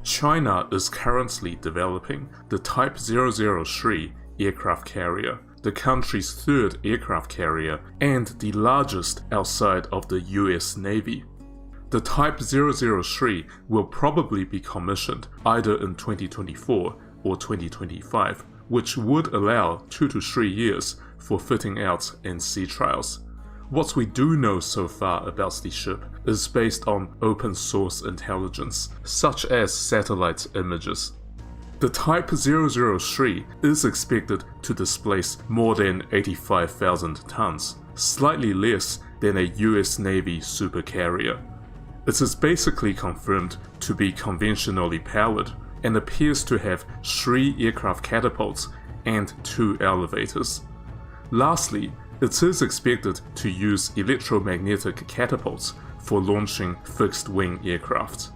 China is currently developing the Type 003 aircraft carrier, the country's third aircraft carrier and the largest outside of the US Navy. The Type 003 will probably be commissioned either in 2024 or 2025, which would allow 2 to 3 years for fitting out and sea trials. What we do know so far about the ship is based on open source intelligence, such as satellite images. The Type 003 is expected to displace more than 85,000 tons, slightly less than a US Navy supercarrier. It is basically confirmed to be conventionally powered and appears to have 3 aircraft catapults and 2 elevators. Lastly, it is expected to use electromagnetic catapults for launching fixed-wing aircraft.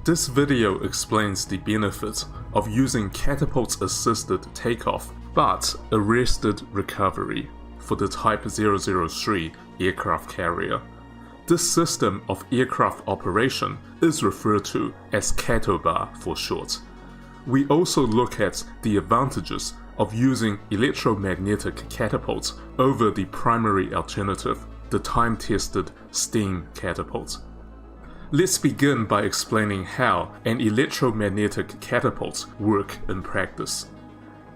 This video explains the benefit of using catapult-assisted takeoff but arrested recovery for the Type 003 aircraft carrier. This system of aircraft operation is referred to as CATOBAR for short. We also look at the advantages of using electromagnetic catapults over the primary alternative, the time-tested steam catapult. Let's begin by explaining how an electromagnetic catapult works in practice.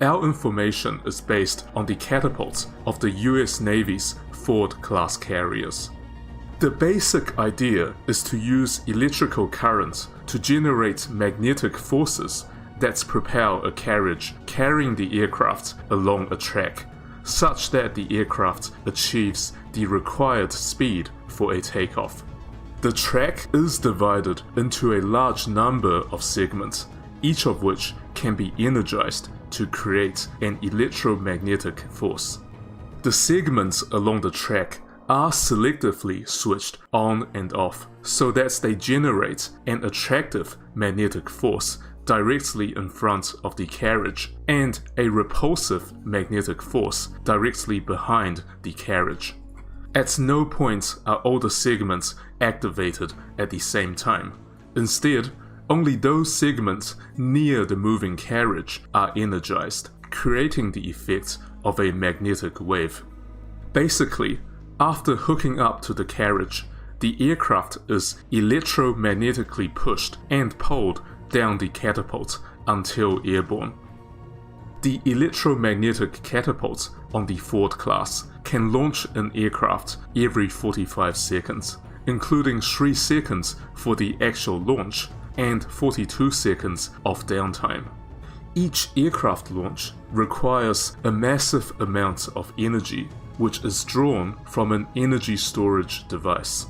Our information is based on the catapults of the US Navy's Ford-class carriers. The basic idea is to use electrical currents to generate magnetic forces that propel a carriage carrying the aircraft along a track, such that the aircraft achieves the required speed for a takeoff. The track is divided into a large number of segments, each of which can be energized to create an electromagnetic force. The segments along the track are selectively switched on and off so that they generate an attractive magnetic force directly in front of the carriage and a repulsive magnetic force directly behind the carriage. At no point are all the segments activated at the same time. Instead, only those segments near the moving carriage are energized, creating the effect of a magnetic wave. Basically, after hooking up to the carriage, the aircraft is electromagnetically pushed and pulled down the catapult until airborne. The electromagnetic catapults on the Ford class can launch an aircraft every 45 seconds, including 3 seconds for the actual launch and 42 seconds of downtime. Each aircraft launch requires a massive amount of energy, which is drawn from an energy storage device.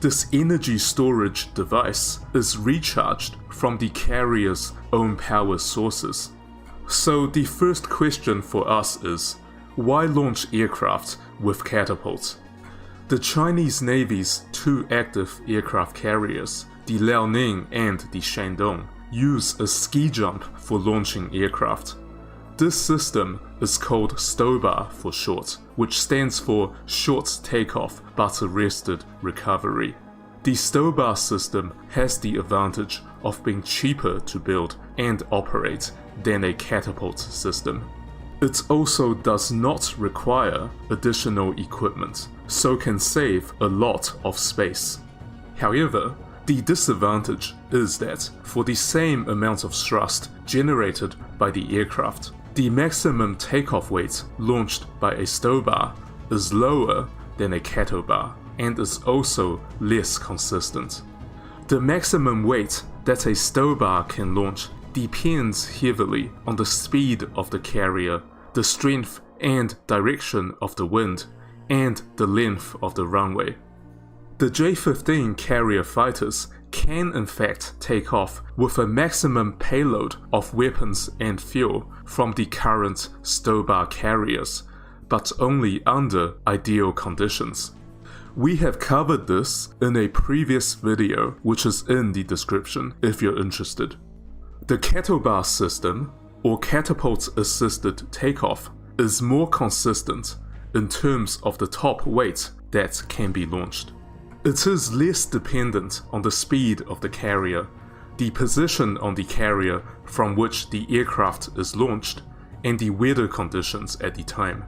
This energy storage device is recharged from the carrier's own power sources. So the first question for us is, why launch aircraft with catapults? The Chinese Navy's 2 active aircraft carriers, the Liaoning and the Shandong, use a ski jump for launching aircraft. This system is called STOBAR for short, which stands for Short Takeoff but Arrested Recovery. The STOBAR system has the advantage of being cheaper to build and operate than a catapult system. It also does not require additional equipment, so can save a lot of space. However, the disadvantage is that for the same amount of thrust generated by the aircraft, the maximum takeoff weight launched by a STOBAR is lower than a CATOBAR and is also less consistent. The maximum weight that a STOBAR can launch depends heavily on the speed of the carrier, the strength and direction of the wind, and the length of the runway. The J-15 carrier fighters can in fact take off with a maximum payload of weapons and fuel from the current STOBAR carriers, but only under ideal conditions. We have covered this in a previous video, which is in the description if you're interested. The CATOBAR system, or catapult-assisted takeoff, is more consistent in terms of the top weight that can be launched. It is less dependent on the speed of the carrier, the position on the carrier from which the aircraft is launched, and the weather conditions at the time,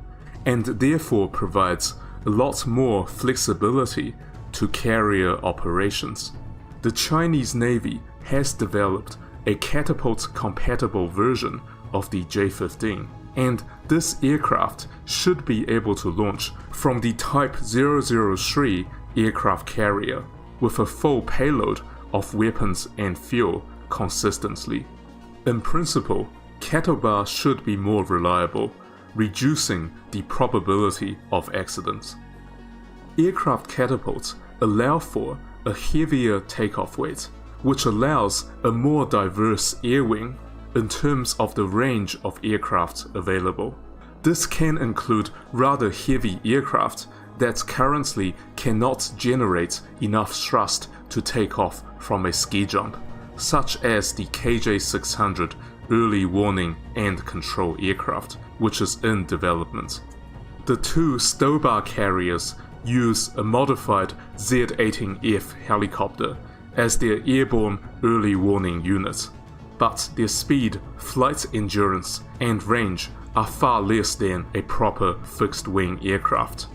and therefore provides a lot more flexibility to carrier operations. The Chinese Navy has developed a catapult-compatible version of the J-15, and this aircraft should be able to launch from the Type 003 aircraft carrier with a full payload of weapons and fuel consistently. In principle, cattle should be more reliable, reducing the probability of accidents. Aircraft catapults allow for a heavier takeoff weight, which allows a more diverse air wing in terms of the range of aircraft available. This can include rather heavy aircraft that currently cannot generate enough thrust to take off from a ski jump, such as the KJ-600 early warning and control aircraft, which is in development. The two Stobar carriers use a modified Z-18F helicopter as their airborne early warning unit, but their speed, flight endurance, and range are far less than a proper fixed-wing aircraft.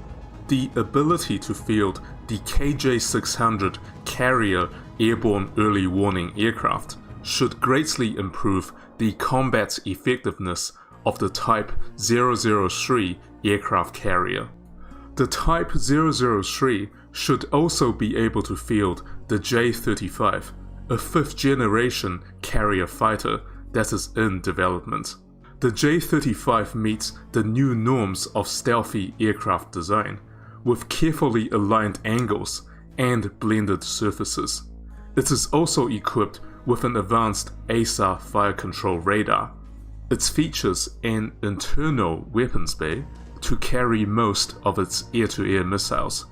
The ability to field the KJ-600 carrier airborne early warning aircraft should greatly improve the combat effectiveness of the Type 003 aircraft carrier. The Type 003 should also be able to field the J-35, a fifth-generation carrier fighter that is in development. The J-35 meets the new norms of stealthy aircraft design, with carefully aligned angles and blended surfaces. It is also equipped with an advanced ASAR fire control radar. It features an internal weapons bay to carry most of its air-to-air missiles,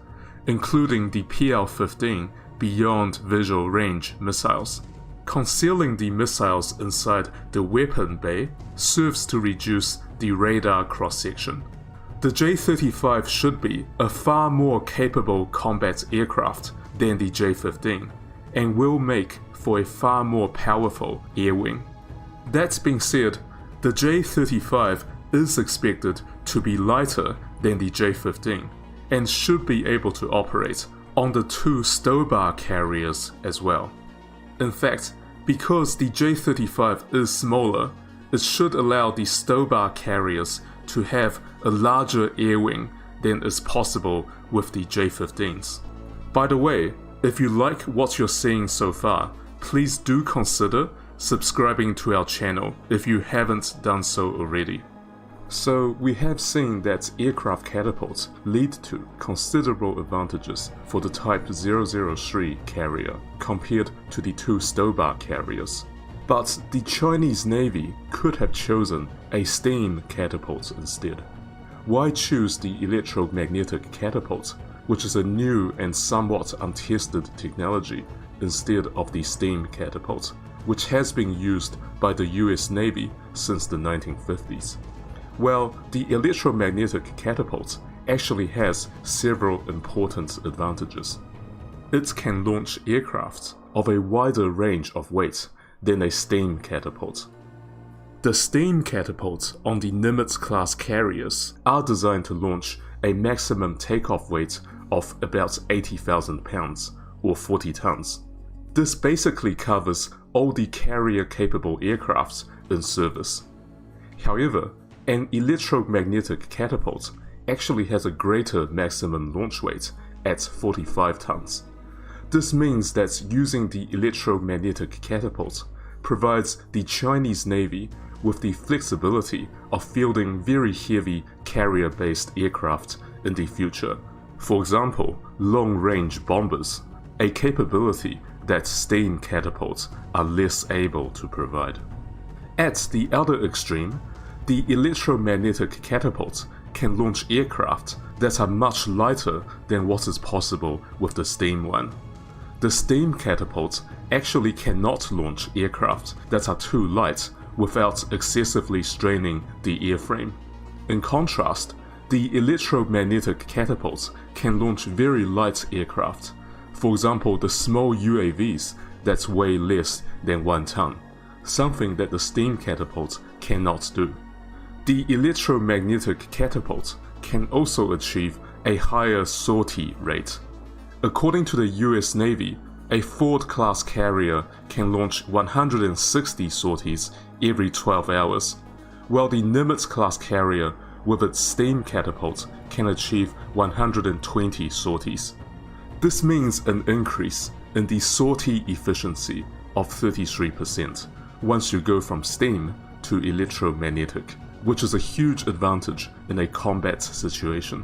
including the PL-15 beyond visual range missiles. Concealing the missiles inside the weapon bay serves to reduce the radar cross-section. The J-35 should be a far more capable combat aircraft than the J-15, and will make for a far more powerful air wing. That being said, the J-35 is expected to be lighter than the J-15, and should be able to operate on the two Stobar carriers as well. In fact, because the J-35 is smaller, it should allow the Stobar carriers to have a larger air wing than is possible with the J-15s. By the way, if you like what you're seeing so far, please do consider subscribing to our channel if you haven't done so already. So we have seen that aircraft catapults lead to considerable advantages for the Type 003 carrier compared to the two Stobar carriers. But the Chinese Navy could have chosen a steam catapult instead. Why choose the electromagnetic catapult, which is a new and somewhat untested technology, instead of the steam catapult, which has been used by the US Navy since the 1950s? Well, the electromagnetic catapult actually has several important advantages. It can launch aircraft of a wider range of weight than a steam catapult. The steam catapults on the Nimitz-class carriers are designed to launch a maximum takeoff weight of about 80,000 pounds, or 40 tons. This basically covers all the carrier-capable aircrafts in service. However, an electromagnetic catapult actually has a greater maximum launch weight at 45 tons. This means that using the electromagnetic catapult provides the Chinese Navy with the flexibility of fielding very heavy carrier-based aircraft in the future. For example, long-range bombers, a capability that steam catapults are less able to provide. At the other extreme, the electromagnetic catapult can launch aircraft that are much lighter than what is possible with the steam one. The steam catapult actually cannot launch aircraft that are too light without excessively straining the airframe. In contrast, the electromagnetic catapult can launch very light aircraft. For example, the small UAVs that weigh less than 1 ton, something that the steam catapult cannot do. The electromagnetic catapult can also achieve a higher sortie rate. According to the US Navy, a Ford-class carrier can launch 160 sorties every 12 hours, while the Nimitz-class carrier with its steam catapult can achieve 120 sorties. This means an increase in the sortie efficiency of 33% once you go from steam to electromagnetic, which is a huge advantage in a combat situation.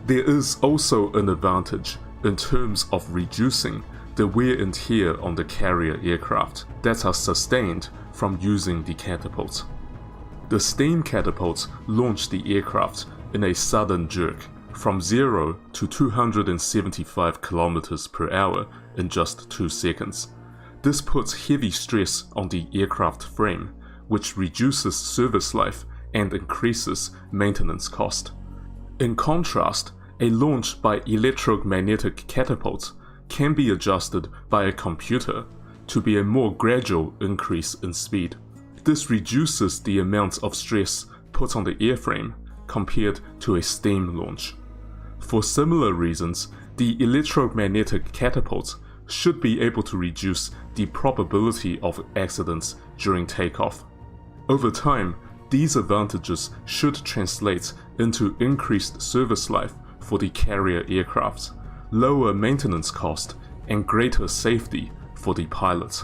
There is also an advantage in terms of reducing the wear and tear on the carrier aircraft that are sustained from using the catapult. The steam catapults launch the aircraft in a sudden jerk from 0 to 275 kilometers per hour in just 2 seconds. This puts heavy stress on the aircraft frame, which reduces service life and increases maintenance cost. In contrast, a launch by electromagnetic catapult can be adjusted by a computer to be a more gradual increase in speed. This reduces the amount of stress put on the airframe compared to a steam launch. For similar reasons, the electromagnetic catapult should be able to reduce the probability of accidents during takeoff. Over time, these advantages should translate into increased service life for the carrier aircraft, lower maintenance cost, and greater safety for the pilot.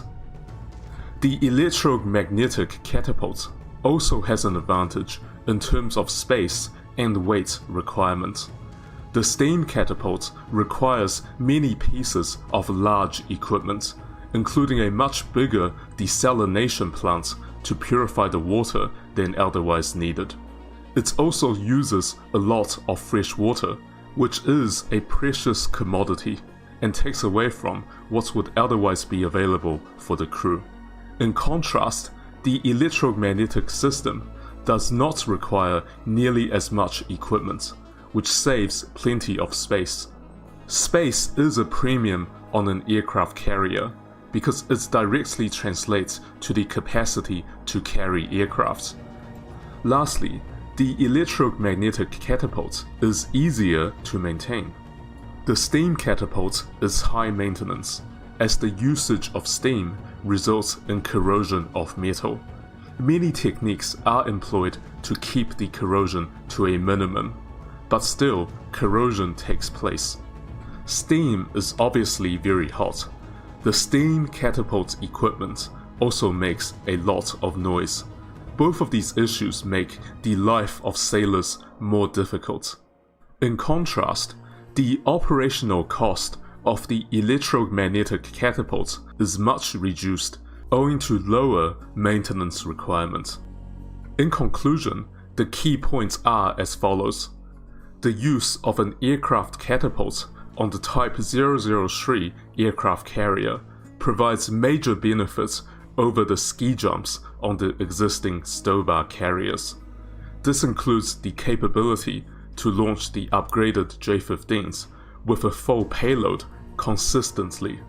The electromagnetic catapult also has an advantage in terms of space and weight requirements. The steam catapult requires many pieces of large equipment, including a much bigger desalination plant to purify the water than otherwise needed. It also uses a lot of fresh water, which is a precious commodity and takes away from what would otherwise be available for the crew. In contrast, the electromagnetic system does not require nearly as much equipment, which saves plenty of space. Space is a premium on an aircraft carrier because it directly translates to the capacity to carry aircraft. Lastly, the electromagnetic catapult is easier to maintain. The steam catapult is high maintenance, as the usage of steam results in corrosion of metal. Many techniques are employed to keep the corrosion to a minimum, but still corrosion takes place. Steam is obviously very hot. The steam catapult equipment also makes a lot of noise. Both of these issues make the life of sailors more difficult. In contrast, the operational cost of the electromagnetic catapult is much reduced owing to lower maintenance requirements. In conclusion, the key points are as follows. The use of an aircraft catapult on the Type 003 aircraft carrier provides major benefits over the ski jumps on the existing Stobar carriers. This includes the capability to launch the upgraded J-15s with a full payload consistently,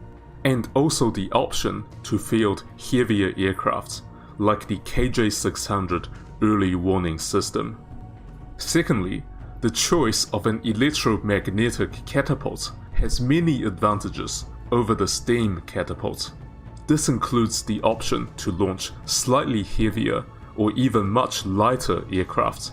and also the option to field heavier aircraft like the KJ-600 early warning system. Secondly, the choice of an electromagnetic catapult has many advantages over the steam catapult. This includes the option to launch slightly heavier or even much lighter aircraft.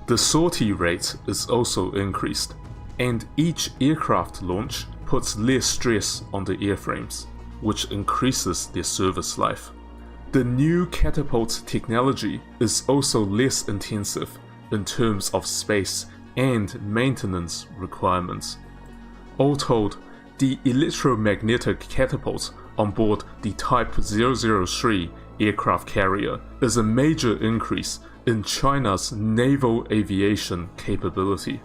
The sortie rate is also increased, and each aircraft launch puts less stress on the airframes, which increases their service life. The new catapult technology is also less intensive in terms of space and maintenance requirements. All told, the electromagnetic catapult on board the Type 003 aircraft carrier is a major increase in China's naval aviation capability.